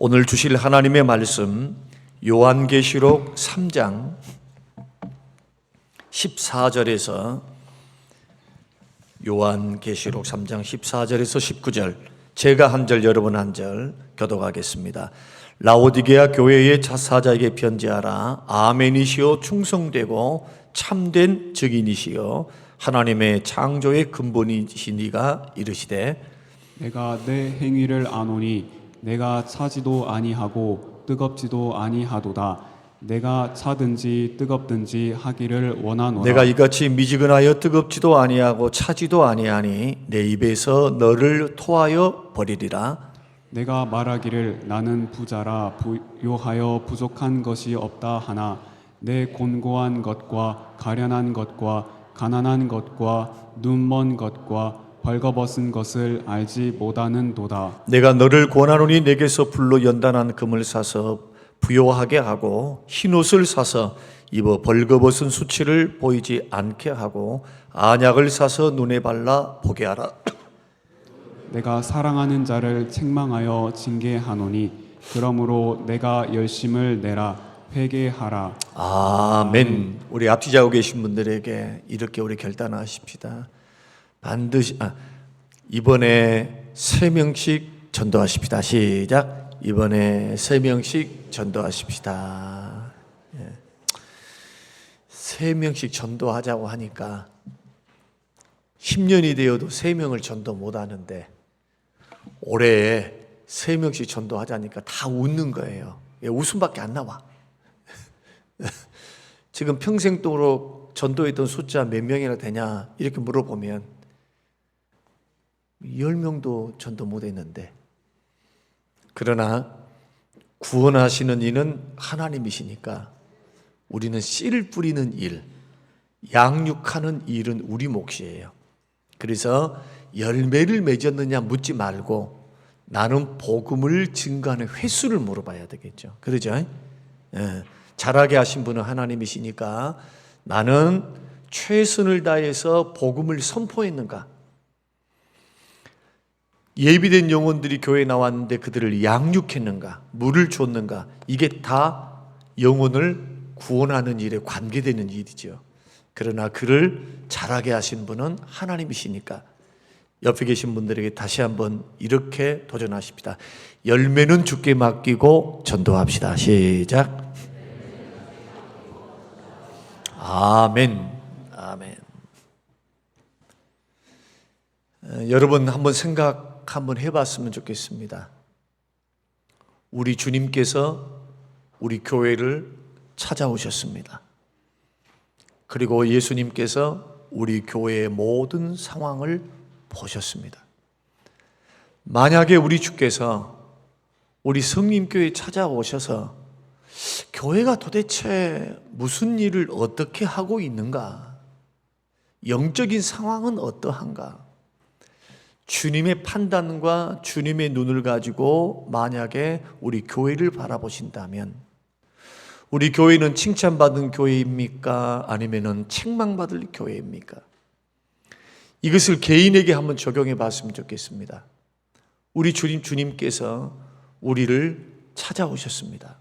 오늘 주실 하나님의 말씀 요한계시록 3장 14절에서 요한계시록 3장 14절에서 19절, 제가 한 절 여러분 한 절 교독하겠습니다. 라오디게아 교회의 사자에게 편지하라. 아멘이시요 충성되고 참된 증인이시요 하나님의 창조의 근본이시니가 이르시되 내가 내 행위를 아노니 내가 차지도 아니하고 뜨겁지도 아니하도다. 내가 차든지 뜨겁든지 하기를 원하노라. 내가 이같이 미지근하여 뜨겁지도 아니하고 차지도 아니하니 내 입에서 너를 토하여 버리리라. 내가 말하기를 나는 부자라 부요하여 부족한 것이 없다 하나 내 곤고한 것과 가련한 것과 가난한 것과 눈먼 것과 벌거벗은 것을 알지 못하는도다. 내가 너를 권하노니 내게서 불로 연단한 금을 사서 부요하게 하고 흰옷을 사서 입어 벌거벗은 수치를 보이지 않게 하고 안약을 사서 눈에 발라 보게 하라. 내가 사랑하는 자를 책망하여 징계하노니 그러므로 내가 열심을 내라 회개하라. 아멘. 우리 앞뒤자고 계신 분들에게 이렇게 우리 결단하십시다. 반드시 이번에 3명씩 전도하십시다. 시작. 이번에 3명씩 전도하십시다. 3명씩 전도하자고 하니까 10년이 되어도 3명을 전도 못하는데 올해 3명씩 전도하자니까 다 웃는 거예요. 웃음밖에 안 나와. 지금 평생 동안 전도했던 숫자 몇 명이나 되냐 이렇게 물어보면 10명도 전도 못했는데, 그러나 구원하시는 이는 하나님이시니까 우리는 씨를 뿌리는 일, 양육하는 일은 우리 몫이에요. 그래서 열매를 맺었느냐 묻지 말고 나는 복음을 증거하는 횟수를 물어봐야 되겠죠. 그러죠? 잘하게 하신 분은 하나님이시니까 나는 최선을 다해서 복음을 선포했는가? 예비된 영혼들이 교회에 나왔는데 그들을 양육했는가? 물을 줬는가? 이게 다 영혼을 구원하는 일에 관계되는 일이죠. 그러나 그를 잘하게 하신 분은 하나님이시니까 옆에 계신 분들에게 다시 한번 이렇게 도전하십시다. 열매는 주께 맡기고 전도합시다. 시작. 아멘. 아멘. 여러분 한번 생각 한번 해봤으면 좋겠습니다. 우리 주님께서 우리 교회를 찾아오셨습니다. 그리고 예수님께서 우리 교회의 모든 상황을 보셨습니다. 만약에 우리 주께서 우리 성림교회에 찾아오셔서 교회가 도대체 무슨 일을 어떻게 하고 있는가? 영적인 상황은 어떠한가? 주님의 판단과 주님의 눈을 가지고 만약에 우리 교회를 바라보신다면 우리 교회는 칭찬받은 교회입니까? 아니면은 책망받을 교회입니까? 이것을 개인에게 한번 적용해 봤으면 좋겠습니다. 우리 주님께서 우리를 찾아오셨습니다.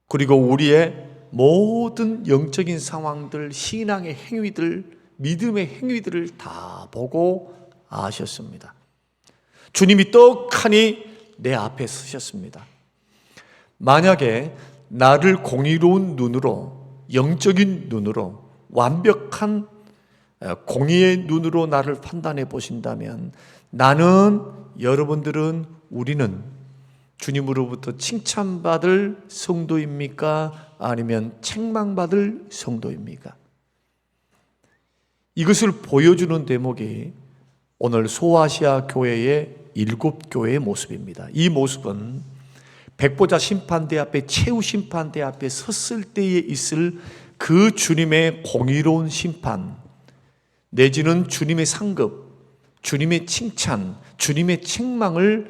그리고 우리의 모든 영적인 상황들, 신앙의 행위들, 믿음의 행위들을 다 보고 아셨습니다. 주님이 떡하니 내 앞에 서셨습니다. 만약에 나를 공의로운 눈으로, 영적인 눈으로, 완벽한 공의의 눈으로 나를 판단해 보신다면 나는, 여러분들은, 우리는 주님으로부터 칭찬받을 성도입니까? 아니면 책망받을 성도입니까? 이것을 보여주는 대목이 오늘 소아시아 교회의 7교회의 모습입니다. 이 모습은 백보자 심판대 앞에, 최후 심판대 앞에 섰을 때에 있을 그 주님의 공의로운 심판, 내지는 주님의 상급, 주님의 칭찬, 주님의 책망을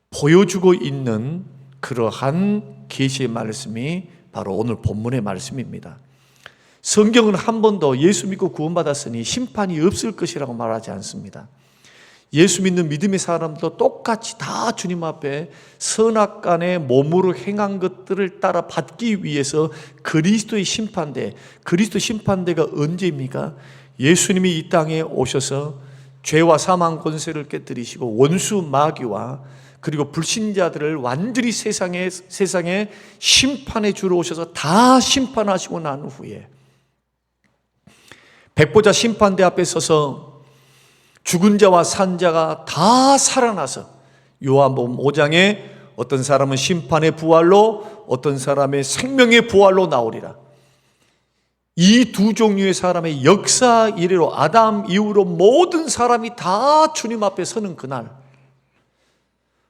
보여주고 있는 그러한 계시의 말씀이 바로 오늘 본문의 말씀입니다. 성경은 한 번도 예수 믿고 구원받았으니 심판이 없을 것이라고 말하지 않습니다. 예수 믿는 믿음의 사람도 똑같이 다 주님 앞에 선악간의 몸으로 행한 것들을 따라 받기 위해서 그리스도의 심판대, 그리스도 심판대가 언제입니까? 예수님이 이 땅에 오셔서 죄와 사망 권세를 깨뜨리시고 원수 마귀와 그리고 불신자들을 완전히 세상에 심판에 주러 오셔서 다 심판하시고 난 후에 백보자 심판대 앞에 서서 죽은 자와 산 자가 다 살아나서 요한복음 5장에 어떤 사람은 심판의 부활로 어떤 사람의 생명의 부활로 나오리라. 이 두 종류의 사람의 역사 이래로 아담 이후로 모든 사람이 다 주님 앞에 서는 그날,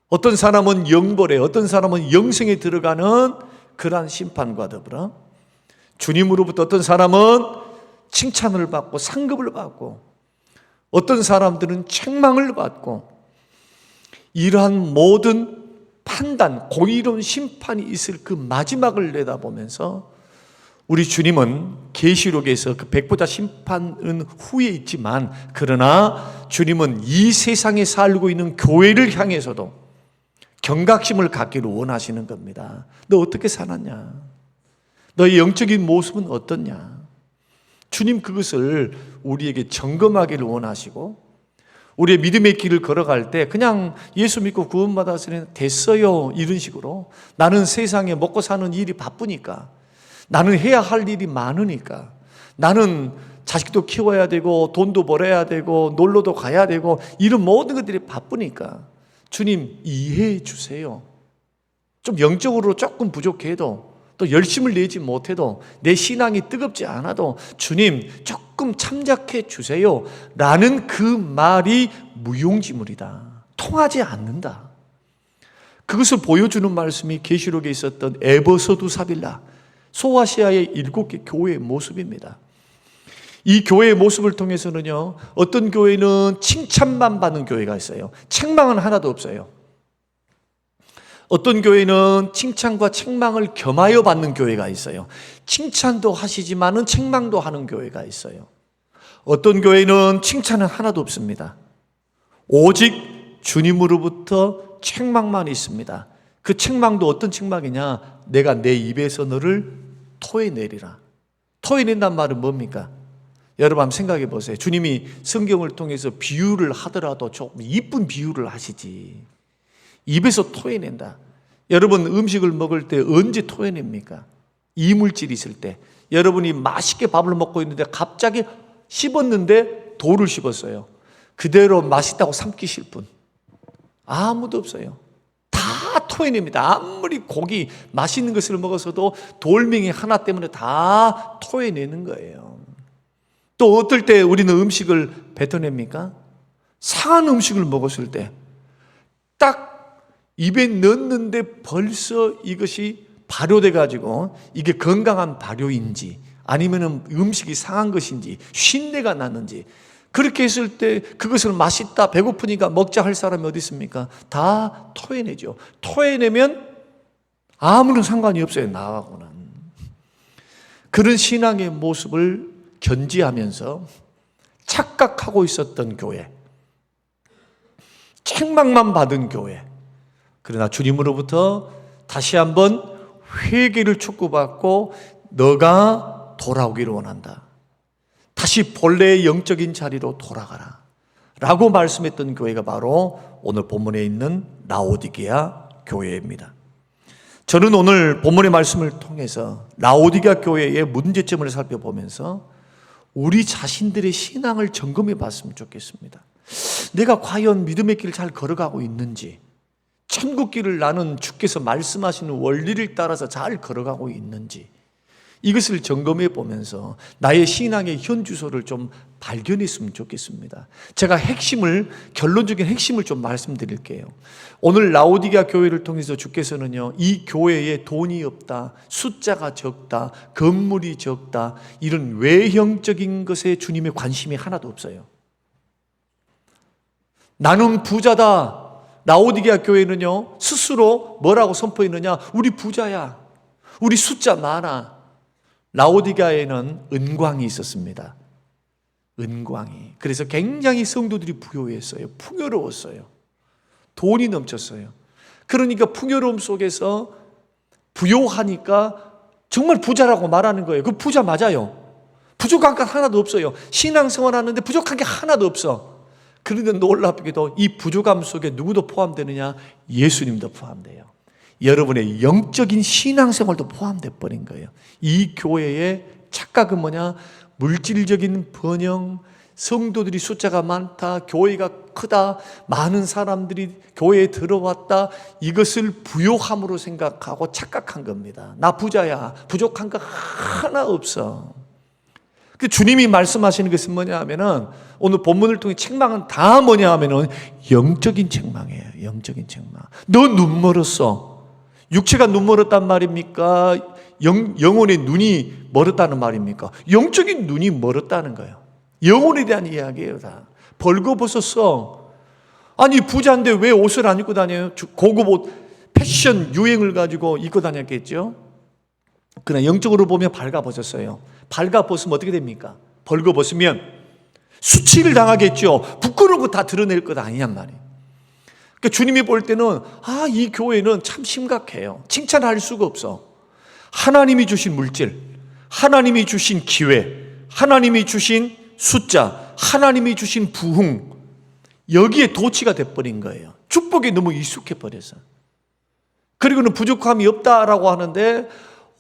어떤 사람은 영벌에 어떤 사람은 영생에 들어가는 그러한 심판과 더불어 주님으로부터 어떤 사람은 칭찬을 받고 상급을 받고 어떤 사람들은 책망을 받고 이러한 모든 판단, 공의로운 심판이 있을 그 마지막을 내다보면서 우리 주님은 계시록에서 그 백보자 심판은 후에 있지만 그러나 주님은 이 세상에 살고 있는 교회를 향해서도 경각심을 갖기를 원하시는 겁니다. 너 어떻게 살았냐? 너의 영적인 모습은 어떻냐? 주님 그것을 우리에게 점검하기를 원하시고 우리의 믿음의 길을 걸어갈 때 그냥 예수 믿고 구원받았으니 됐어요 이런 식으로 나는 세상에 먹고 사는 일이 바쁘니까 나는 해야 할 일이 많으니까 나는 자식도 키워야 되고 돈도 벌어야 되고 놀러도 가야 되고 이런 모든 것들이 바쁘니까 주님 이해해 주세요. 좀 영적으로 조금 부족해도 또 열심을 내지 못해도 내 신앙이 뜨겁지 않아도 주님 조금 참작해 주세요 라는 그 말이 무용지물이다. 통하지 않는다. 그것을 보여주는 말씀이 계시록에 있었던 에베소두 사빌라 소아시아의 7개 교회의 모습입니다. 이 교회의 모습을 통해서는요, 어떤 교회는 칭찬만 받는 교회가 있어요. 책망은 하나도 없어요. 어떤 교회는 칭찬과 책망을 겸하여 받는 교회가 있어요. 칭찬도 하시지만은 책망도 하는 교회가 있어요. 어떤 교회는 칭찬은 하나도 없습니다. 오직 주님으로부터 책망만 있습니다. 그 책망도 어떤 책망이냐? 내가 내 입에서 너를 토해내리라. 토해낸단 말은 뭡니까? 여러분 한번 생각해 보세요. 주님이 성경을 통해서 비유를 하더라도 조금 이쁜 비유를 하시지. 입에서 토해낸다. 여러분 음식을 먹을 때 언제 토해냅니까? 이물질이 있을 때. 여러분이 맛있게 밥을 먹고 있는데 갑자기 씹었는데 돌을 씹었어요. 그대로 맛있다고 삼키실 분 아무도 없어요. 다 토해냅니다. 아무리 고기 맛있는 것을 먹어서도 돌멩이 하나 때문에 다 토해내는 거예요. 또 어떨 때 우리는 음식을 뱉어냅니까? 상한 음식을 먹었을 때 딱 입에 넣었는데 벌써 이것이 발효돼 가지고 이게 건강한 발효인지 아니면 음식이 상한 것인지 쉰내가 나는지 그렇게 했을 때 그것을 맛있다 배고프니까 먹자 할 사람이 어디 있습니까? 다 토해내죠. 토해내면 아무런 상관이 없어요. 나하고는. 그런 신앙의 모습을 견지하면서 착각하고 있었던 교회, 책망만 받은 교회. 그러나 주님으로부터 다시 한번 회개를 축복받고 너가 돌아오기를 원한다. 다시 본래의 영적인 자리로 돌아가라 라고 말씀했던 교회가 바로 오늘 본문에 있는 라오디게아 교회입니다. 저는 오늘 본문의 말씀을 통해서 라오디게아 교회의 문제점을 살펴보면서 우리 자신들의 신앙을 점검해 봤으면 좋겠습니다. 내가 과연 믿음의 길을 잘 걸어가고 있는지, 천국 길을 나는 주께서 말씀하시는 원리를 따라서 잘 걸어가고 있는지, 이것을 점검해 보면서 나의 신앙의 현주소를 좀 발견했으면 좋겠습니다. 제가 결론적인 핵심을 좀 말씀드릴게요. 오늘 라오디게아 교회를 통해서 주께서는요, 이 교회에 돈이 없다, 숫자가 적다, 건물이 적다, 이런 외형적인 것에 주님의 관심이 하나도 없어요. 나는 부자다. 라오디게아 교회는요, 스스로 뭐라고 선포했느냐? 우리 부자야. 우리 숫자 많아. 라오디게아에는 은광이 있었습니다. 은광이. 그래서 굉장히 성도들이 부유했어요. 풍요로웠어요. 돈이 넘쳤어요. 그러니까 풍요로움 속에서 부요하니까 정말 부자라고 말하는 거예요. 그 부자 맞아요. 부족한 게 하나도 없어요. 신앙생활 하는데 부족한 게 하나도 없어. 그런데 놀랍게도 이 부족함 속에 누구도 포함되느냐? 예수님도 포함돼요. 여러분의 영적인 신앙생활도 포함돼 버린 거예요. 이 교회의 착각은 뭐냐? 물질적인 번영, 성도들이 숫자가 많다, 교회가 크다, 많은 사람들이 교회에 들어왔다, 이것을 부요함으로 생각하고 착각한 겁니다. 나 부자야, 부족한 거 하나 없어. 그 주님이 말씀하시는 것은 뭐냐 하면은, 오늘 본문을 통해 책망은 다 뭐냐 하면은 영적인 책망이에요. 영적인 책망. 너 눈 멀었어. 육체가 눈 멀었단 말입니까? 영혼의 눈이 멀었다는 말입니까? 영적인 눈이 멀었다는 거예요. 영혼에 대한 이야기예요. 다 벌거벗었어. 아니 부자인데 왜 옷을 안 입고 다녀요? 고급 옷, 패션 유행을 가지고 입고 다녔겠죠. 그러나 영적으로 보면 발가벗었어요. 발가벗으면 어떻게 됩니까? 벌거벗으면 수치를 당하겠죠. 부끄러운 거 다 드러낼 것 아니냔 말이에요. 그러니까 주님이 볼 때는 이 교회는 참 심각해요. 칭찬할 수가 없어. 하나님이 주신 물질, 하나님이 주신 기회, 하나님이 주신 숫자, 하나님이 주신 부흥, 여기에 도취가 돼버린 거예요. 축복에 너무 익숙해버려서. 그리고는 부족함이 없다라고 하는데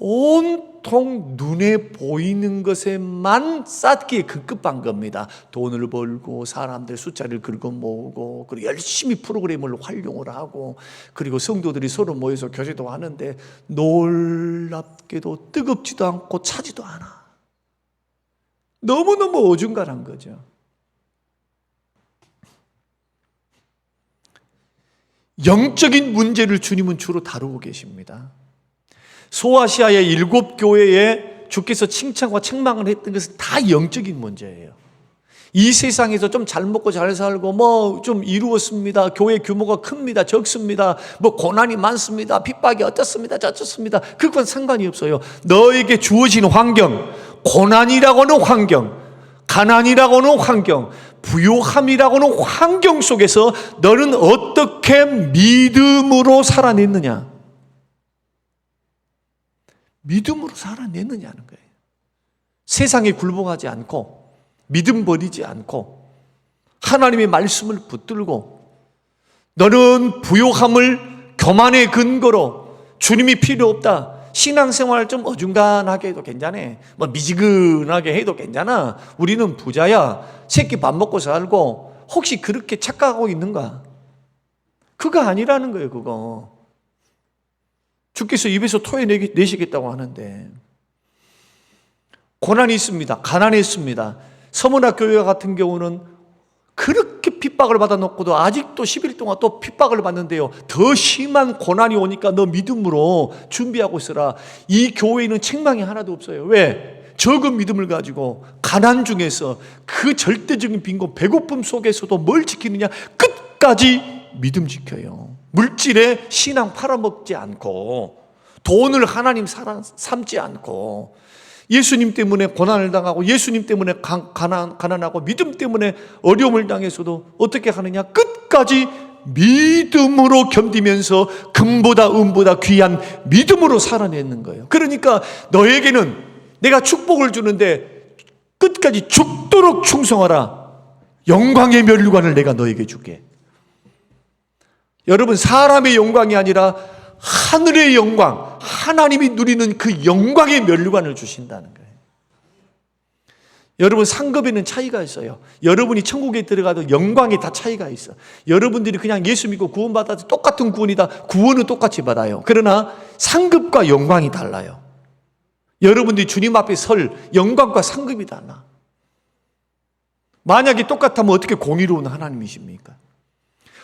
온통 눈에 보이는 것에만 쌓기에 급급한 겁니다. 돈을 벌고 사람들 숫자를 긁어 모으고, 그리고 열심히 프로그램을 활용을 하고, 그리고 성도들이 서로 모여서 교제도 하는데 놀랍게도 뜨겁지도 않고 차지도 않아. 너무너무 어중간한 거죠. 영적인 문제를 주님은 주로 다루고 계십니다. 소아시아의 7교회에 주께서 칭찬과 책망을 했던 것은 다 영적인 문제예요. 이 세상에서 좀 잘 먹고 잘 살고 뭐 좀 이루었습니다. 교회 규모가 큽니다. 적습니다. 뭐 고난이 많습니다. 핍박이 어떻습니다. 저렇습니다. 그건 상관이 없어요. 너에게 주어진 환경, 고난이라고는 환경, 가난이라고는 환경, 부요함이라고는 환경 속에서 너는 어떻게 믿음으로 살아냈느냐? 믿음으로 살아냈느냐는 거예요. 세상에 굴복하지 않고, 믿음 버리지 않고, 하나님의 말씀을 붙들고, 너는 부요함을 교만의 근거로 주님이 필요 없다. 신앙생활 좀 어중간하게 해도 괜찮아. 뭐 미지근하게 해도 괜찮아. 우리는 부자야. 새끼 밥 먹고 살고. 혹시 그렇게 착각하고 있는가? 그거 아니라는 거예요. 그거. 주께서 입에서 토해내시겠다고 하는데, 고난이 있습니다. 가난했습니다. 서문화 교회 같은 경우는 그렇게 핍박을 받아놓고도 아직도 10일 동안 또 핍박을 받는데요. 더 심한 고난이 오니까 너 믿음으로 준비하고 있어라. 이 교회에는 책망이 하나도 없어요. 왜? 적은 믿음을 가지고 가난 중에서 그 절대적인 빈곤, 배고픔 속에서도 뭘 지키느냐? 끝까지 믿음 지켜요. 물질에 신앙 팔아먹지 않고, 돈을 하나님 삼지 않고, 예수님 때문에 고난을 당하고, 예수님 때문에 가난하고, 믿음 때문에 어려움을 당해서도 어떻게 하느냐? 끝까지 믿음으로 견디면서 금보다 은보다 귀한 믿음으로 살아내는 거예요. 그러니까 너에게는 내가 축복을 주는데 끝까지 죽도록 충성하라. 영광의 면류관을 내가 너에게 줄게. 여러분, 사람의 영광이 아니라 하늘의 영광, 하나님이 누리는 그 영광의 면류관을 주신다는 거예요. 여러분, 상급에는 차이가 있어요. 여러분이 천국에 들어가도 영광에 다 차이가 있어. 여러분들이 그냥 예수 믿고 구원받아도 똑같은 구원이다. 구원은 똑같이 받아요. 그러나 상급과 영광이 달라요. 여러분들이 주님 앞에 설 영광과 상급이 달라. 만약에 똑같다면 어떻게 공의로운 하나님이십니까?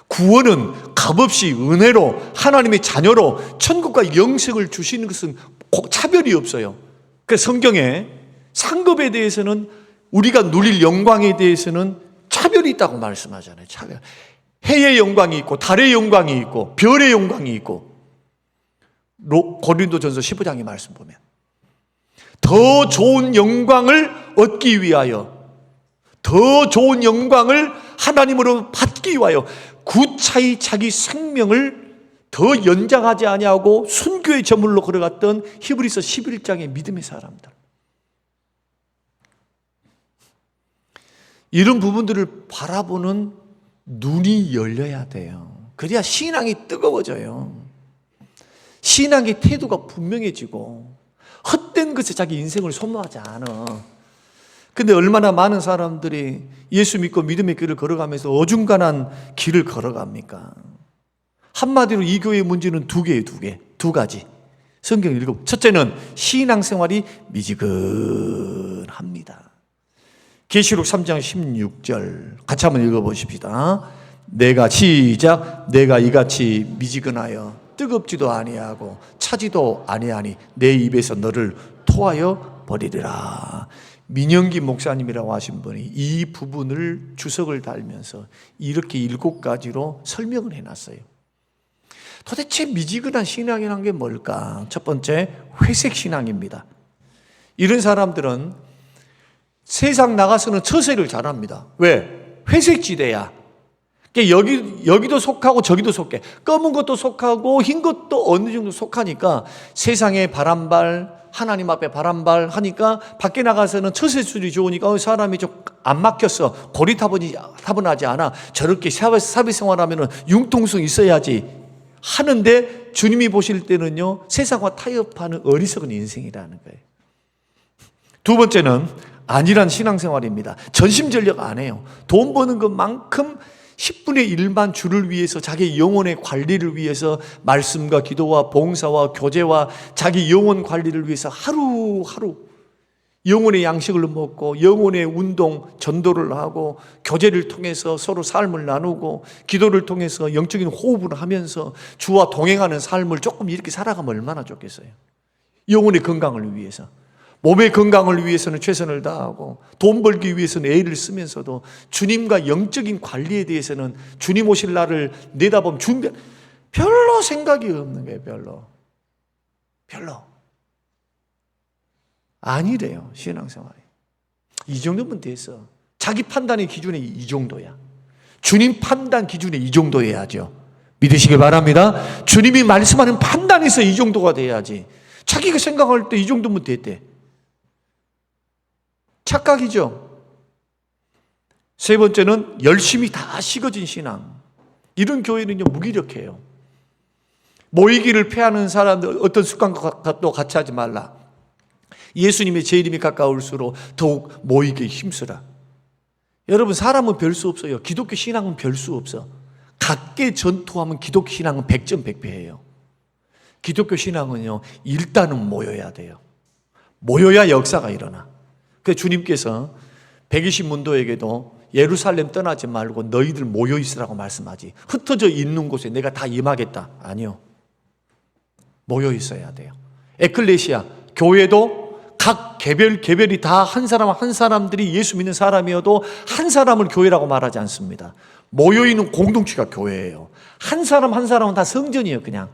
구원은 값없이 은혜로 하나님의 자녀로 천국과 영생을 주시는 것은 차별이 없어요. 그래서 성경에 상급에 대해서는, 우리가 누릴 영광에 대해서는 차별이 있다고 말씀하잖아요. 차별. 해의 영광이 있고, 달의 영광이 있고, 별의 영광이 있고. 고린도전서 15장의 말씀 보면 더 좋은 영광을 얻기 위하여, 더 좋은 영광을 하나님으로 받기 위하여 구차히 자기 생명을 더 연장하지 아니하고 순교의 저물로 걸어갔던 히브리서 11장의 믿음의 사람들. 이런 부분들을 바라보는 눈이 열려야 돼요. 그래야 신앙이 뜨거워져요. 신앙의 태도가 분명해지고 헛된 것에 자기 인생을 소모하지 않아. 근데 얼마나 많은 사람들이 예수 믿고 믿음의 길을 걸어가면서 어중간한 길을 걸어갑니까? 한마디로 이 교회의 문제는 두 가지. 성경 읽어. 첫째는 신앙생활이 미지근합니다. 계시록 3장 16절 같이 한번 읽어보십시다. 내가 이같이 미지근하여 뜨겁지도 아니하고 차지도 아니하니 내 입에서 너를 토하여 버리리라. 민영기 목사님이라고 하신 분이 이 부분을 주석을 달면서 이렇게 7가지로 설명을 해놨어요. 도대체 미지근한 신앙이란 게 뭘까? 첫 번째, 회색 신앙입니다. 이런 사람들은 세상 나가서는 처세를 잘합니다. 왜? 회색 지대야. 여기도 속하고 저기도 속해. 검은 것도 속하고 흰 것도 어느 정도 속하니까 세상에 바람발, 하나님 앞에 바람발 하니까 밖에 나가서는 처세술이 좋으니까 사람이 좀 안 막혔어. 고리타분하지 않아. 저렇게 사회생활하면 융통성 있어야지 하는데 주님이 보실 때는요, 세상과 타협하는 어리석은 인생이라는 거예요. 두 번째는 안일한 신앙생활입니다. 전심전력 안 해요. 돈 버는 것만큼 10분의 1만 주를 위해서 자기 영혼의 관리를 위해서 말씀과 기도와 봉사와 교제와 자기 영혼 관리를 위해서 하루하루 영혼의 양식을 먹고 영혼의 운동, 전도를 하고 교제를 통해서 서로 삶을 나누고 기도를 통해서 영적인 호흡을 하면서 주와 동행하는 삶을 조금 이렇게 살아가면 얼마나 좋겠어요. 영혼의 건강을 위해서. 몸의 건강을 위해서는 최선을 다하고 돈 벌기 위해서는 애를 쓰면서도 주님과 영적인 관리에 대해서는 주님 오실 날을 내다보면 별로 생각이 없는 거예요. 별로 아니래요. 신앙생활이 이 정도면 됐어. 자기 판단의 기준에 이 정도야. 주님 판단 기준에 이 정도여야죠. 믿으시길 바랍니다. 주님이 말씀하는 판단에서 이 정도가 돼야지. 자기가 생각할 때 이 정도면 됐대. 착각이죠. 세 번째는 열심히 다 식어진 신앙. 이런 교회는요, 무기력해요. 모이기를 패하는 사람들 어떤 습관과도 같이 하지 말라. 예수님의 제 이름이 가까울수록 더욱 모이기에 힘쓰라. 여러분, 사람은 별 수 없어요. 기독교 신앙은 별 수 없어. 각계 전투하면 기독교 신앙은 100점 100패예요. 기독교 신앙은요, 일단은 모여야 돼요. 모여야 역사가 일어나. 그 주님께서 120문도에게도 예루살렘 떠나지 말고 너희들 모여 있으라고 말씀하지. 흩어져 있는 곳에 내가 다 임하겠다. 아니요. 모여 있어야 돼요. 에클레시아, 교회도 각 개별이 다 한 사람들이 예수 믿는 사람이어도 한 사람을 교회라고 말하지 않습니다. 모여 있는 공동체가 교회예요. 한 사람은 다 성전이에요. 그냥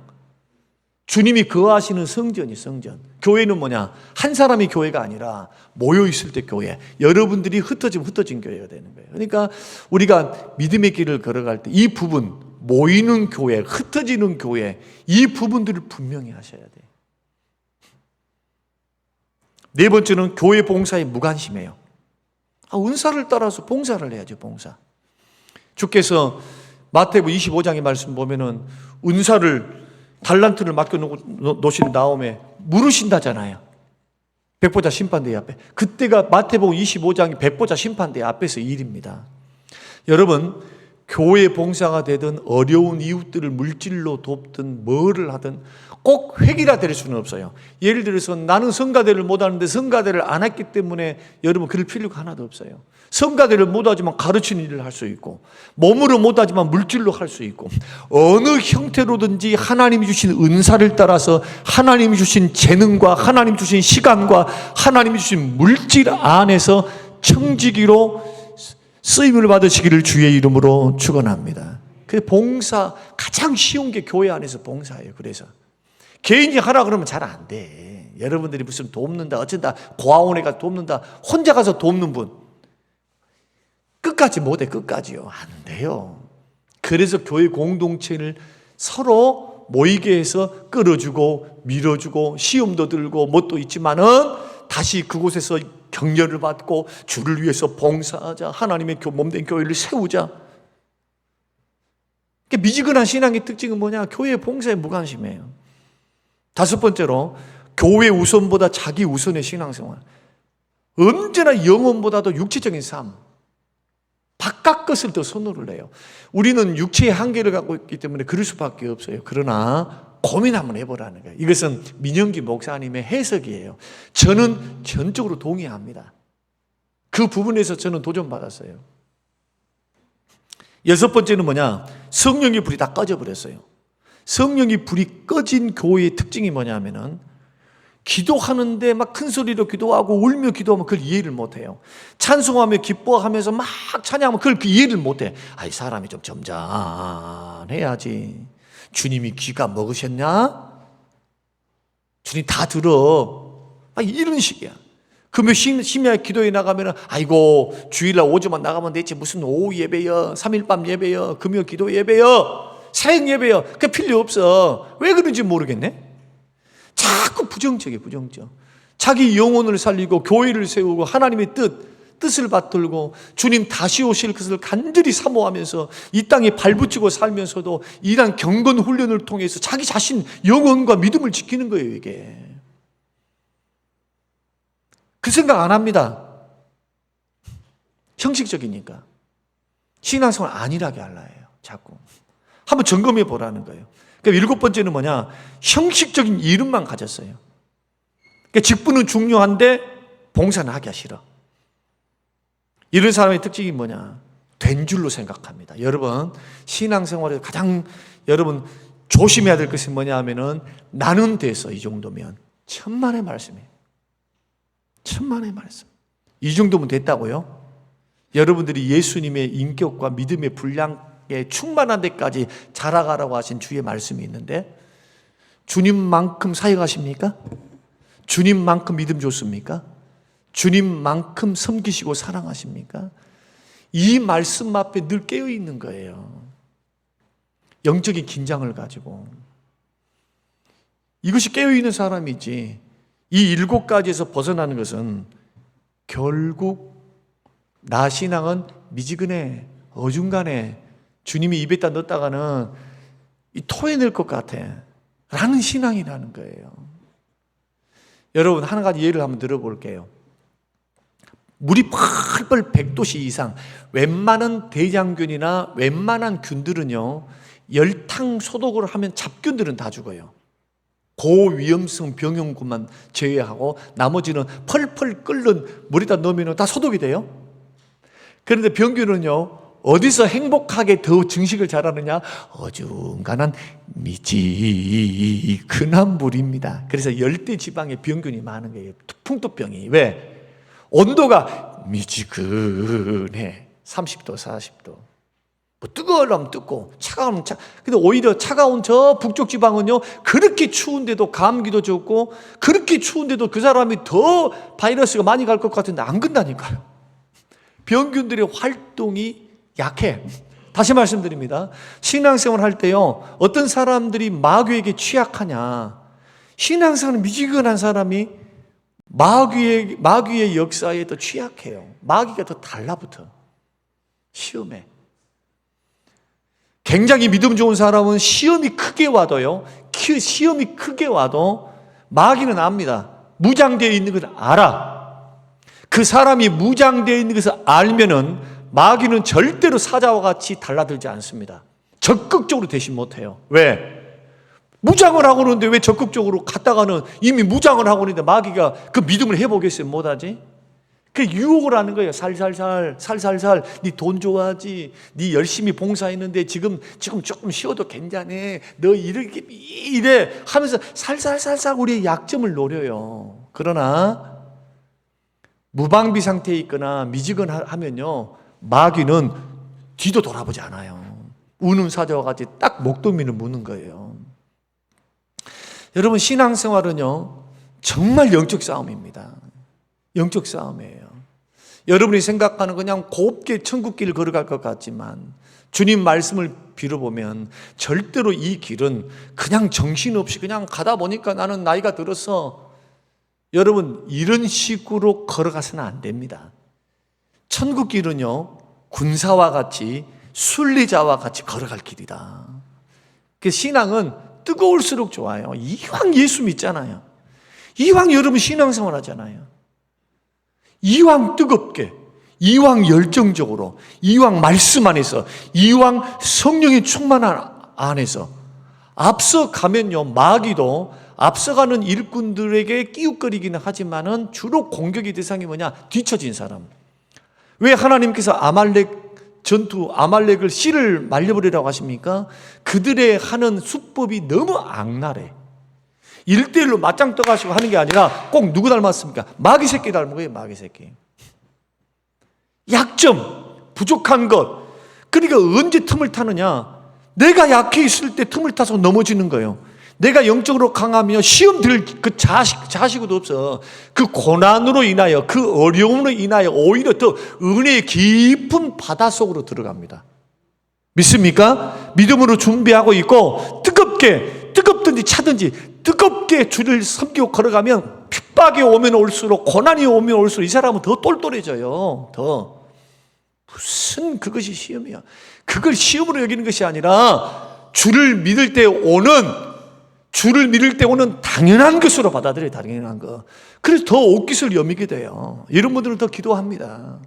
주님이 거하시는 성전이 성전. 교회는 뭐냐? 한 사람이 교회가 아니라 모여 있을 때 교회. 여러분들이 흩어지면 흩어진 교회가 되는 거예요. 그러니까 우리가 믿음의 길을 걸어갈 때 이 부분, 모이는 교회, 흩어지는 교회, 이 부분들을 분명히 하셔야 돼요. 네 번째는 교회 봉사에 무관심해요. 은사를 따라서 봉사를 해야죠. 봉사. 주께서 마태복음 25장의 말씀 보면은 은사를 달란트를 맡겨놓으신 다음에 물으신다잖아요. 백보자 심판대회 앞에. 그때가 마태복음 25장이 백보자 심판대회 앞에서 일입니다. 여러분, 교회 봉사가 되든 어려운 이웃들을 물질로 돕든 뭐를 하든 꼭 획일화 될 수는 없어요. 예를 들어서 나는 성가대를 못하는데 성가대를 안 했기 때문에 여러분 그럴 필요가 하나도 없어요. 성가대를 못하지만 가르치는 일을 할 수 있고 몸으로 못하지만 물질로 할 수 있고 어느 형태로든지 하나님이 주신 은사를 따라서 하나님이 주신 재능과 하나님이 주신 시간과 하나님이 주신 물질 안에서 청지기로 쓰임을 받으시기를 주의 이름으로 축원합니다. 그 봉사 가장 쉬운 게 교회 안에서 봉사예요. 그래서 개인이 하라 그러면 잘 안 돼. 여러분들이 무슨 돕는다 어쩐다 고아원에 가서 돕는다 혼자 가서 돕는 분 끝까지 못해. 끝까지요. 안 돼요. 그래서 교회 공동체를 서로 모이게 해서 끌어주고 밀어주고 시험도 들고 뭣도 있지만은 다시 그곳에서 격려를 받고 주를 위해서 봉사하자. 하나님의 몸된 교회를 세우자. 미지근한 신앙의 특징은 뭐냐? 교회 봉사에 무관심해요. 다섯 번째로 교회 우선보다 자기 우선의 신앙생활. 언제나 영혼보다도 육체적인 삶, 바깥 것을 더 선호를 해요. 우리는 육체의 한계를 갖고 있기 때문에 그럴 수밖에 없어요. 그러나 고민 한번 해보라는 거예요. 이것은 민영기 목사님의 해석이에요. 저는 전적으로 동의합니다. 그 부분에서 저는 도전받았어요. 여섯 번째는 뭐냐? 성령의 불이 다 꺼져버렸어요. 성령의 불이 꺼진 교회의 특징이 뭐냐면은 기도하는데 막 큰 소리로 기도하고 울며 기도하면 그걸 이해를 못해요. 찬송하며 기뻐하면서 막 찬양하면 그걸 이해를 못해. 이 사람이 좀 점잖해야지. 주님이 귀가 먹으셨냐? 주님 다 들어. 이런 식이야. 금요 심야 기도에 나가면은 아이고 주일날 오후만 나가면 되지 무슨 오후 예배여, 3일밤 예배여, 금요 기도 예배여, 사역 예배여. 그 필요 없어. 왜 그런지 모르겠네. 자꾸 부정적이에요. 부정적. 자기 영혼을 살리고 교회를 세우고 하나님의 뜻을 받들고 주님 다시 오실 것을 간절히 사모하면서 이 땅에 발붙이고 살면서도 이러한 경건 훈련을 통해서 자기 자신 영혼과 믿음을 지키는 거예요. 이게 그 생각 안 합니다. 형식적이니까 신앙생활 안일하게 하려 해요. 자꾸 한번 점검해 보라는 거예요. 그러니까 일곱 번째는 뭐냐? 형식적인 이름만 가졌어요. 그러니까 직분은 중요한데 봉사는 하기가 싫어. 이런 사람의 특징이 뭐냐? 된 줄로 생각합니다. 여러분 신앙생활에서 가장 여러분 조심해야 될 것이 뭐냐 하면은 나는 돼서 이 정도면 천만의 말씀이에요. 천만의 말씀. 이 정도면 됐다고요? 여러분들이 예수님의 인격과 믿음의 분량에 충만한 데까지 자라가라고 하신 주의 말씀이 있는데 주님만큼 사역하십니까? 주님만큼 믿음 좋습니까? 주님만큼 섬기시고 사랑하십니까? 이 말씀 앞에 늘 깨어있는 거예요. 영적인 긴장을 가지고. 이것이 깨어있는 사람이지 이 일곱 가지에서 벗어나는 것은 결국 나 신앙은 미지근해, 어중간해, 주님이 입에다 넣었다가는 토해낼 것 같아 라는 신앙이라는 거예요. 여러분 한 가지 예를 한번 들어볼게요. 물이 펄펄 100도씨 이상, 웬만한 대장균이나 웬만한 균들은요 열탕 소독을 하면 잡균들은 다 죽어요. 고위험성 병용균만 제외하고 나머지는 펄펄 끓는 물에다 넣으면 다 소독이 돼요. 그런데 병균은요 어디서 행복하게 더 증식을 잘하느냐? 어중간한 미지근한 물입니다. 그래서 열대 지방에 병균이 많은 거예요. 풍토병이. 왜? 온도가 미지근해. 30도, 40도. 뭐 뜨거우려면 뜨고 차가우면 근데 오히려 차가운 저 북쪽 지방은요 그렇게 추운데도 감기도 적고 그렇게 추운데도 그 사람이 더 바이러스가 많이 갈 것 같은데 안 근다니까요. 병균들의 활동이 약해. 다시 말씀드립니다. 신앙생활 할 때요 어떤 사람들이 마귀에게 취약하냐? 신앙생활은 미지근한 사람이 마귀의 역사에 더 취약해요. 마귀가 더 달라붙어. 시험에. 굉장히 믿음 좋은 사람은 시험이 크게 와도요. 시험이 크게 와도 마귀는 압니다. 무장되어 있는 걸 알아. 그 사람이 무장되어 있는 것을 알면은 마귀는 절대로 사자와 같이 달라들지 않습니다. 적극적으로 대신 못해요. 왜? 무장을 하고 있는데 왜 적극적으로 갔다가는 이미 무장을 하고 있는데 마귀가 그 믿음을 해보겠어요? 못하지? 그 유혹을 하는 거예요. 살살살. 네 돈 좋아하지. 네 열심히 봉사했는데 지금 조금 쉬어도 괜찮아. 너 이렇게 이래 하면서 살살살 우리의 약점을 노려요. 그러나 무방비 상태에 있거나 미지근하면요 마귀는 뒤도 돌아보지 않아요. 우는 사자와 같이 딱 목도미를 무는 거예요. 여러분 신앙생활은요 정말 영적 싸움입니다. 영적 싸움이에요. 여러분이 생각하는 그냥 곱게 천국길을 걸어갈 것 같지만 주님 말씀을 빌어보면 절대로 이 길은 그냥 정신없이 그냥 가다 보니까 나는 나이가 들어서, 여러분 이런 식으로 걸어가서는 안 됩니다. 천국길은요 군사와 같이 순례자와 같이 걸어갈 길이다. 그 신앙은 뜨거울수록 좋아요. 이왕 예수 믿잖아요. 이왕 여러분 신앙생활 하잖아요. 이왕 뜨겁게, 이왕 열정적으로, 이왕 말씀 안에서, 이왕 성령의 충만한 안에서 앞서 가면요, 마귀도 앞서가는 일꾼들에게 끼웃거리기는 하지만은 주로 공격의 대상이 뭐냐? 뒤처진 사람. 왜 하나님께서 아말렉을 씨를 말려버리라고 하십니까? 그들의 하는 수법이 너무 악랄해. 1대1로 맞짱 떠가지고 하는 게 아니라 꼭 누구 닮았습니까? 마귀 새끼 닮은 거예요. 마귀 새끼. 약점, 부족한 것. 그러니까 언제 틈을 타느냐? 내가 약해 있을 때 틈을 타서 넘어지는 거예요. 내가 영적으로 강하면 시험 들 그 자식도 없어. 그 고난으로 인하여, 그 어려움으로 인하여 오히려 더 은혜의 깊은 바다 속으로 들어갑니다. 믿습니까? 믿음으로 준비하고 있고 뜨겁든지 차든지 뜨겁게 주를 섬기고 걸어가면 핍박이 오면 올수록, 고난이 오면 올수록 이 사람은 더 똘똘해져요. 더. 무슨 그것이 시험이야. 그걸 시험으로 여기는 것이 아니라 주를 믿을 때 오는 당연한 것으로 받아들여요. 당연한 거. 그래서 더 옷깃을 여미게 돼요. 이런 분들은 더 기도합니다.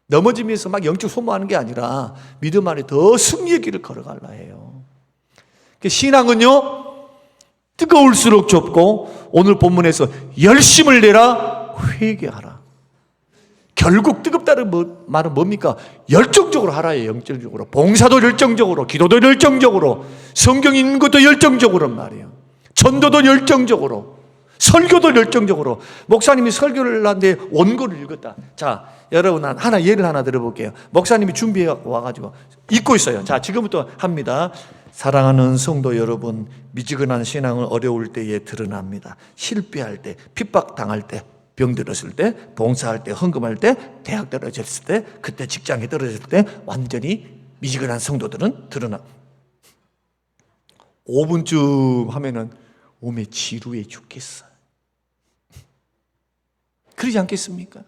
넘어지면서 막 영적 소모하는 게 아니라 믿음 안에 더 승리의 길을 걸어가려 해요. 신앙은요 뜨거울수록 좁고, 오늘 본문에서 열심을 내라 회개하라. 결국 뜨겁다는 말은 뭡니까? 열정적으로 하라예요. 영적으로. 봉사도 열정적으로, 기도도 열정적으로, 성경 읽는 것도 열정적으로 말이에요. 전도도 열정적으로, 설교도 열정적으로. 목사님이 설교를 하는데 원고를 읽었다. 자, 여러분 예를 하나 들어볼게요. 목사님이 준비해갖고 와가지고 읽고 있어요. 자, 지금부터 합니다. 사랑하는 성도 여러분, 미지근한 신앙은 어려울 때에 드러납니다. 실패할 때, 핍박당할 때, 병들었을 때, 봉사할 때, 헌금할 때, 대학 떨어졌을 때, 그때 직장에 떨어졌을 때 완전히 미지근한 성도들은 드러나. 5분쯤 하면은 몸에 지루해 죽겠어. 그러지 않겠습니까?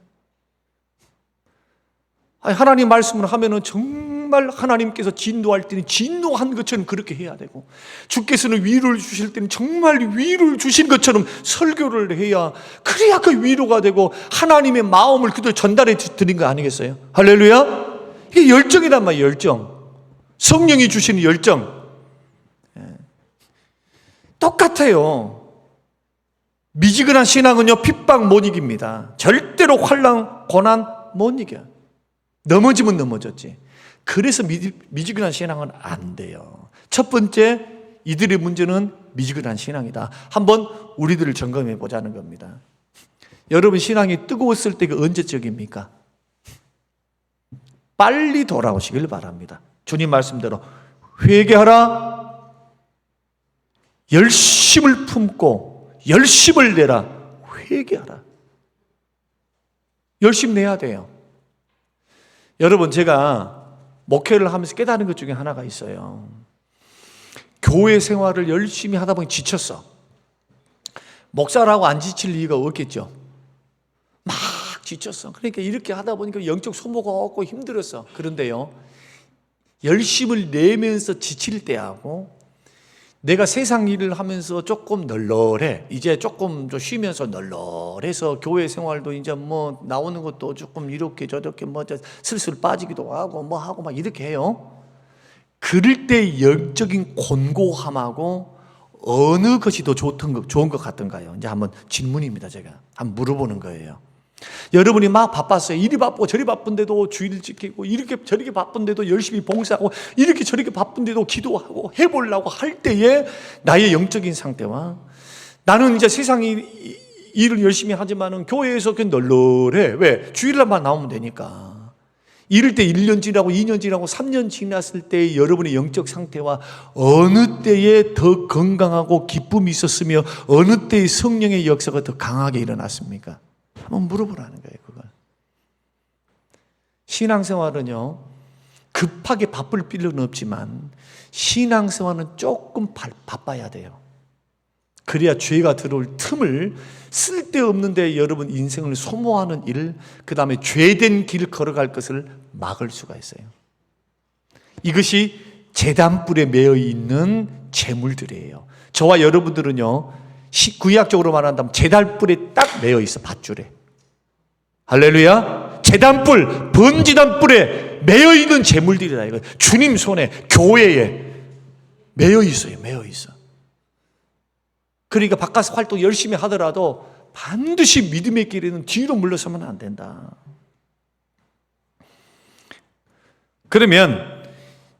하나님 말씀을 하면은 정말 하나님께서 진노할 때는 진노한 것처럼 그렇게 해야 되고, 주께서는 위로를 주실 때는 정말 위로를 주신 것처럼 설교를 해야, 그래야 그 위로가 되고 하나님의 마음을 그대로 전달해 드린 거 아니겠어요? 할렐루야. 이게 열정이란 말이에요. 열정. 성령이 주시는 열정. 똑같아요. 미지근한 신앙은요 핍박 못 이깁니다. 절대로 환난 고난 못 이겨. 넘어지면 넘어졌지. 그래서 미지근한 신앙은 안 돼요. 첫 번째, 이들의 문제는 미지근한 신앙이다. 한번 우리들을 점검해 보자는 겁니다. 여러분 신앙이 뜨거웠을 때가 언제적입니까? 빨리 돌아오시길 바랍니다. 주님 말씀대로 회개하라, 열심을 품고 열심을 내라. 회개하라. 열심 내야 돼요. 여러분 제가 목회를 하면서 깨달은 것 중에 하나가 있어요. 교회 생활을 열심히 하다 보니 지쳤어. 목사라고 안 지칠 이유가 없겠죠. 막 지쳤어. 그러니까 이렇게 하다 보니까 영적 소모가 없고 힘들었어. 그런데요, 열심을 내면서 지칠 때하고 내가 세상 일을 하면서 조금 널널해, 이제 조금 좀 쉬면서 널널해서 교회 생활도 이제 뭐 나오는 것도 조금 이렇게 저렇게 뭐 슬슬 빠지기도 하고 뭐 하고 막 이렇게 해요. 그럴 때 영적인 곤고함하고 어느 것이 더 좋은 것 같던가요? 이제 한번 질문입니다. 제가 한번 물어보는 거예요. 여러분이 막 바빴어요. 이리 바쁘고 저리 바쁜데도 주의를 지키고, 이렇게 저렇게 바쁜데도 열심히 봉사하고, 이렇게 저렇게 바쁜데도 기도하고 해보려고 할 때에 나의 영적인 상태와, 나는 이제 세상 일을 열심히 하지만은 교회에서 그냥 널널해. 왜? 주일날만 나오면 되니까. 이럴 때 1년 지나고 2년 지나고 3년 지났을 때 여러분의 영적 상태와 어느 때에 더 건강하고 기쁨이 있었으며 어느 때에 성령의 역사가 더 강하게 일어났습니까? 한번 물어보라는 거예요, 그걸. 신앙생활은요, 급하게 바쁠 필요는 없지만 신앙생활은 조금 바빠야 돼요. 그래야 죄가 들어올 틈을, 쓸데없는데 여러분 인생을 소모하는 일, 그 다음에 죄된 길 걸어갈 것을 막을 수가 있어요. 이것이 제단불에 매여 있는 재물들이에요. 저와 여러분들은요, 구약적으로 말한다면 제단불에 딱 매여 있어. 밧줄에. 할렐루야. 제단불, 번제단불에 매여 있는 재물들이다 이거. 주님 손에, 교회에 매여 있어요. 매여 있어. 그러니까 바깥 활동 열심히 하더라도 반드시 믿음의 길에는 뒤로 물러서면 안 된다. 그러면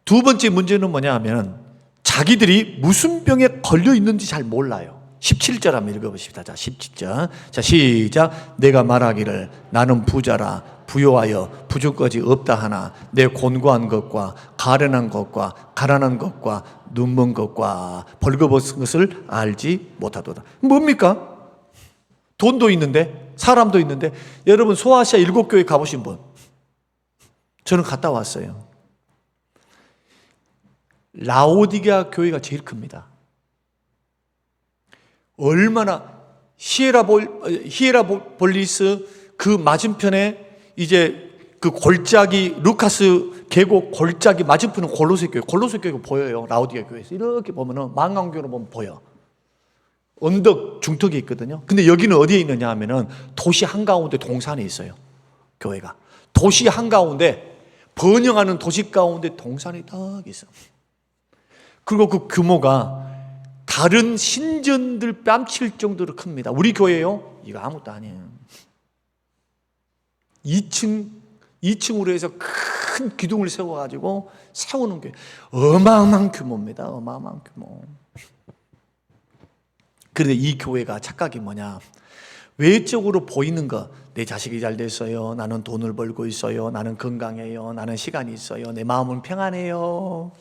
두 번째 문제는 뭐냐 하면 자기들이 무슨 병에 걸려 있는지 잘 몰라요. 17절 한번 읽어보십시다. 자, 17절. 자, 시작. 내가 말하기를 나는 부자라 부요하여 부족까지 없다 하나 내 곤고한 것과 가련한 것과 가난한 것과 눈먼 것과 벌거벗은 것을 알지 못하도다. 뭡니까? 돈도 있는데 사람도 있는데. 여러분 소아시아 7교회 가보신 분? 저는 갔다 왔어요. 라오디게아 교회가 제일 큽니다. 얼마나 히에라볼리스 그 맞은편에 이제 그 골짜기 루카스 계곡 골짜기 맞은편은 골로새 교회. 골로새 교회가 보여요. 라오디게아 교회에서 이렇게 보면은 망강교로 보면 보여. 언덕 중턱에 있거든요. 근데 여기는 어디에 있느냐 하면은 도시 한가운데 동산에 있어요. 교회가 도시 한가운데 번영하는 도시 가운데 동산이 딱 있어. 그리고 그 규모가 다른 신전들 뺨칠 정도로 큽니다. 우리 교회요? 이거 아무것도 아니에요. 2층으로 해서 큰 기둥을 세워가지고 세우는 교회. 어마어마한 규모입니다. 어마어마한 규모. 그런데 이 교회가 착각이 뭐냐? 외적으로 보이는 거, 내 자식이 잘 됐어요. 나는 돈을 벌고 있어요. 나는 건강해요. 나는 시간이 있어요. 내 마음은 평안해요.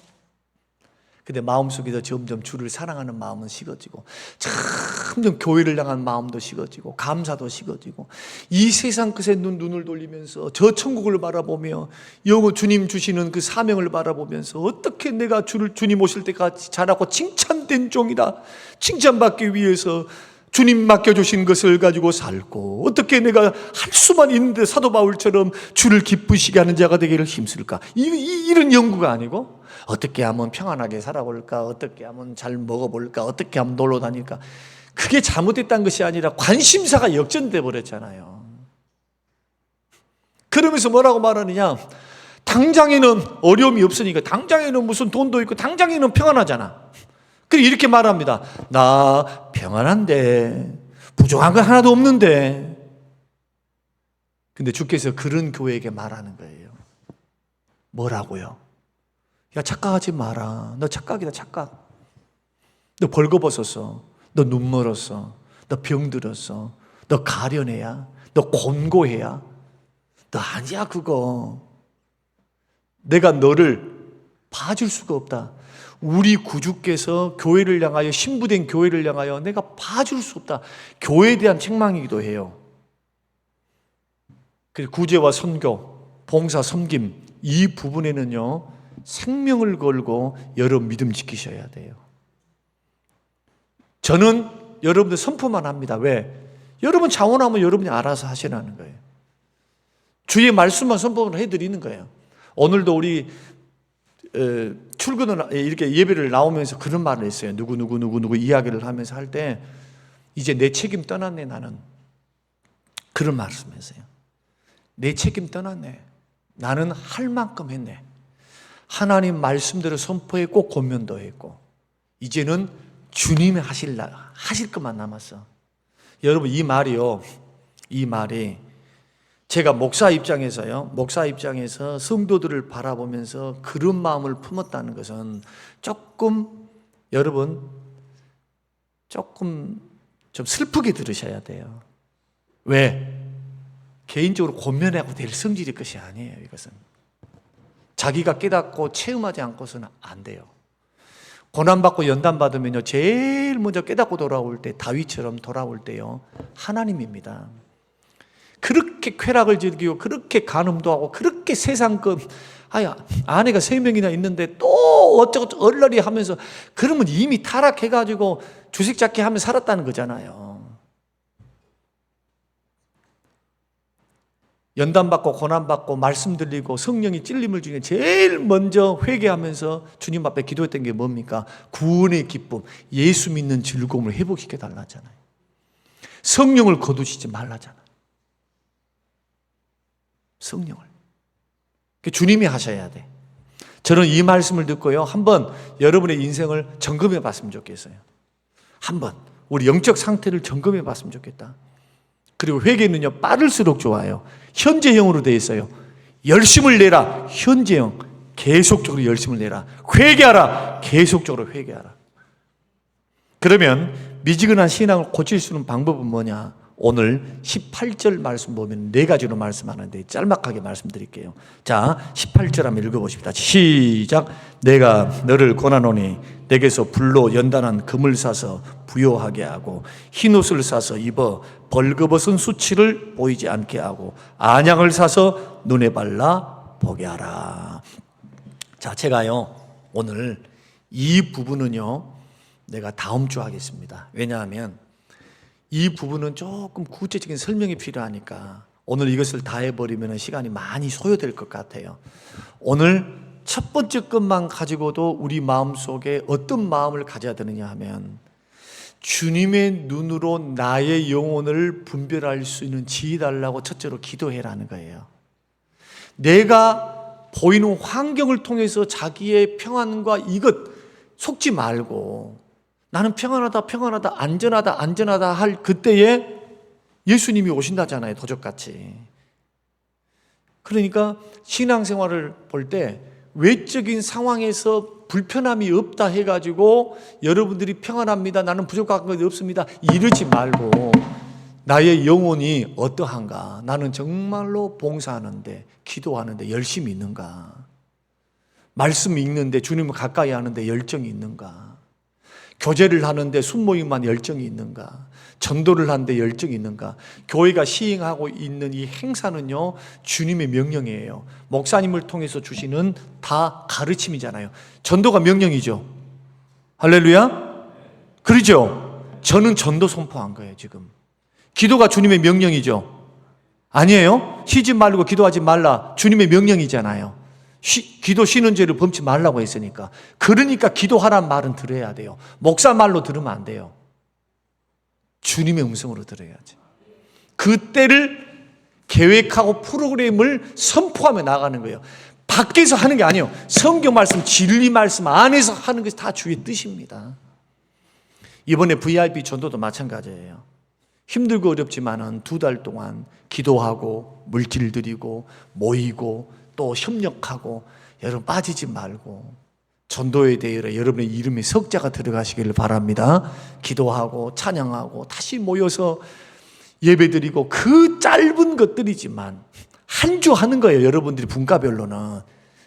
근데 마음속에서 점점 주를 사랑하는 마음은 식어지고, 점점 교회를 향한 마음도 식어지고, 감사도 식어지고, 이 세상 끝에 눈을 돌리면서 저 천국을 바라보며 영원 주님 주시는 그 사명을 바라보면서 어떻게 내가 주님 오실 때까지 잘하고 칭찬된 종이다, 칭찬받기 위해서 주님 맡겨주신 것을 가지고 살고, 어떻게 내가 할 수만 있는데 사도 바울처럼 주를 기쁘시게 하는 자가 되기를 힘쓸까? 이런 연구가 아니고, 어떻게 하면 평안하게 살아볼까? 어떻게 하면 잘 먹어볼까? 어떻게 하면 놀러 다닐까? 그게 잘못됐다는 것이 아니라 관심사가 역전돼 버렸잖아요. 그러면서 뭐라고 말하느냐? 당장에는 어려움이 없으니까, 당장에는 무슨 돈도 있고, 당장에는 평안하잖아. 그리고 이렇게 말합니다. 나 평안한데, 부족한 건 하나도 없는데. 근데 주께서 그런 교회에게 말하는 거예요. 뭐라고요? 야, 착각하지 마라. 너 착각이다, 착각. 너 벌거벗었어. 너 눈 멀었어. 너 병들었어. 너 가련해야. 너 곤고해야. 너 아니야, 그거. 내가 너를 봐줄 수가 없다. 우리 구주께서 교회를 향하여, 신부된 교회를 향하여 내가 봐줄 수 없다. 교회에 대한 책망이기도 해요. 그래서 구제와 선교, 봉사, 섬김, 이 부분에는요, 생명을 걸고 여러분 믿음 지키셔야 돼요. 저는 여러분들 선포만 합니다. 왜? 여러분 자원하면 여러분이 알아서 하시라는 거예요. 주의 말씀만 선포를 해드리는 거예요. 오늘도 우리 출근을 이렇게 예배를 나오면서 그런 말을 했어요. 누구 이야기를 하면서 할 때 이제 내 책임 떠났네 나는. 그런 말씀했어요. 내 책임 떠났네. 나는 할 만큼 했네. 하나님 말씀대로 선포했고 권면도 했고, 이제는 주님이 하실 것만 남았어. 여러분 이 말이요, 이 말이 제가 목사 입장에서 성도들을 바라보면서 그런 마음을 품었다는 것은 여러분 조금 좀 슬프게 들으셔야 돼요. 왜? 개인적으로 권면하고 될 성질의 것이 아니에요. 이것은 자기가 깨닫고 체험하지 않고서는 안 돼요. 고난받고 연단받으면요, 제일 먼저 깨닫고 돌아올 때, 다윗처럼 돌아올 때요, 하나님입니다. 그렇게 쾌락을 즐기고 그렇게 간음도 하고 그렇게 세상권, 아내가 3명이나 있는데 또 어쩌고 얼러리 하면서, 그러면 이미 타락해가지고 주식 잡기 하며 살았다는 거잖아요. 연단받고 고난받고 말씀 들리고 성령이 찔림을 중에 제일 먼저 회개하면서 주님 앞에 기도했던 게 뭡니까? 구원의 기쁨, 예수 믿는 즐거움을 회복시켜 달라잖아요. 성령을 거두시지 말라잖아요. 성령을. 주님이 하셔야 돼. 저는 이 말씀을 듣고요, 한번 여러분의 인생을 점검해 봤으면 좋겠어요. 한번 우리 영적 상태를 점검해 봤으면 좋겠다. 그리고 회개는요, 빠를수록 좋아요. 현재형으로 되어 있어요. 열심을 내라. 현재형. 계속적으로 열심을 내라. 회개하라. 계속적으로 회개하라. 그러면 미지근한 신앙을 고칠 수 있는 방법은 뭐냐? 오늘 18절 말씀 보면 4가지로 말씀하는데 짤막하게 말씀드릴게요. 자, 18절 한번 읽어보십시다. 시작. 내가 너를 권하노니 내게서 불로 연단한 금을 사서 부요하게 하고 흰옷을 사서 입어 벌거벗은 수치를 보이지 않게 하고 안약을 사서 눈에 발라 보게 하라. 자, 제가요 오늘 이 부분은요 내가 다음 주 하겠습니다. 왜냐하면 이 부분은 조금 구체적인 설명이 필요하니까 오늘 이것을 다 해버리면 시간이 많이 소요될 것 같아요. 오늘 첫 번째 것만 가지고도 우리 마음속에 어떤 마음을 가져야 되느냐 하면, 주님의 눈으로 나의 영혼을 분별할 수 있는 지혜 달라고 첫째로 기도해라는 거예요. 내가 보이는 환경을 통해서 자기의 평안과 이것 속지 말고, 나는 평안하다 안전하다 할 그때에 예수님이 오신다잖아요, 도적같이. 그러니까 신앙생활을 볼 때 외적인 상황에서 불편함이 없다 해가지고 여러분들이 평안합니다, 나는 부족한 것이 없습니다, 이러지 말고 나의 영혼이 어떠한가, 나는 정말로 봉사하는데 기도하는데 열심히 있는가, 말씀 읽는데 주님을 가까이 하는데 열정이 있는가, 교제를 하는데 순모임만 열정이 있는가, 전도를 하는데 열정이 있는가. 교회가 시행하고 있는 이 행사는요 주님의 명령이에요. 목사님을 통해서 주시는 다 가르침이잖아요. 전도가 명령이죠. 할렐루야. 그러죠. 저는 전도 선포한 거예요. 지금 기도가 주님의 명령이죠. 아니에요? 쉬지 말고 기도하지 말라, 주님의 명령이잖아요. 기도 쉬는 죄를 범치 말라고 했으니까. 그러니까 기도하란 말은 들어야 돼요. 목사 말로 들으면 안 돼요. 주님의 음성으로 들어야지. 그때를 계획하고 프로그램을 선포하며 나가는 거예요. 밖에서 하는 게 아니에요. 성경 말씀, 진리 말씀 안에서 하는 것이 다 주의 뜻입니다. 이번에 VIP 전도도 마찬가지예요. 힘들고 어렵지만은 2달 동안 기도하고 물질 드리고 모이고 또 협력하고, 여러분 빠지지 말고 전도에 대해 여러분의 이름에 석자가 들어가시기를 바랍니다. 기도하고 찬양하고 다시 모여서 예배드리고, 그 짧은 것들이지만 한 주 하는 거예요, 여러분들이 분과별로는.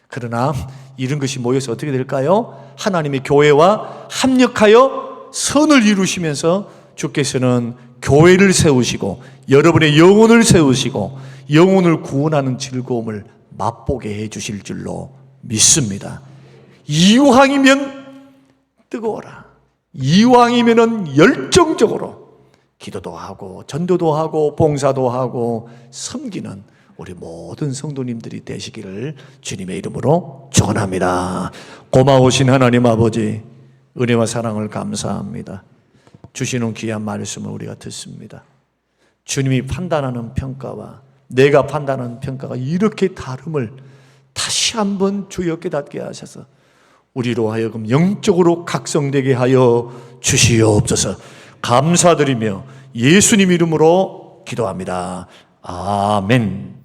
그러나 이런 것이 모여서 어떻게 될까요? 하나님의 교회와 합력하여 선을 이루시면서 주께서는 교회를 세우시고 여러분의 영혼을 세우시고 영혼을 구원하는 즐거움을 맛보게 해 주실 줄로 믿습니다. 이왕이면 뜨거워라. 이왕이면은 열정적으로 기도도 하고 전도도 하고 봉사도 하고 섬기는 우리 모든 성도님들이 되시기를 주님의 이름으로 축원합니다. 고마우신 하나님 아버지, 은혜와 사랑을 감사합니다. 주시는 귀한 말씀을 우리가 듣습니다. 주님이 판단하는 평가와 내가 판단하는 평가가 이렇게 다름을 다시 한번 주여 깨닫게 하셔서 우리로 하여금 영적으로 각성되게 하여 주시옵소서. 감사드리며 예수님 이름으로 기도합니다. 아멘.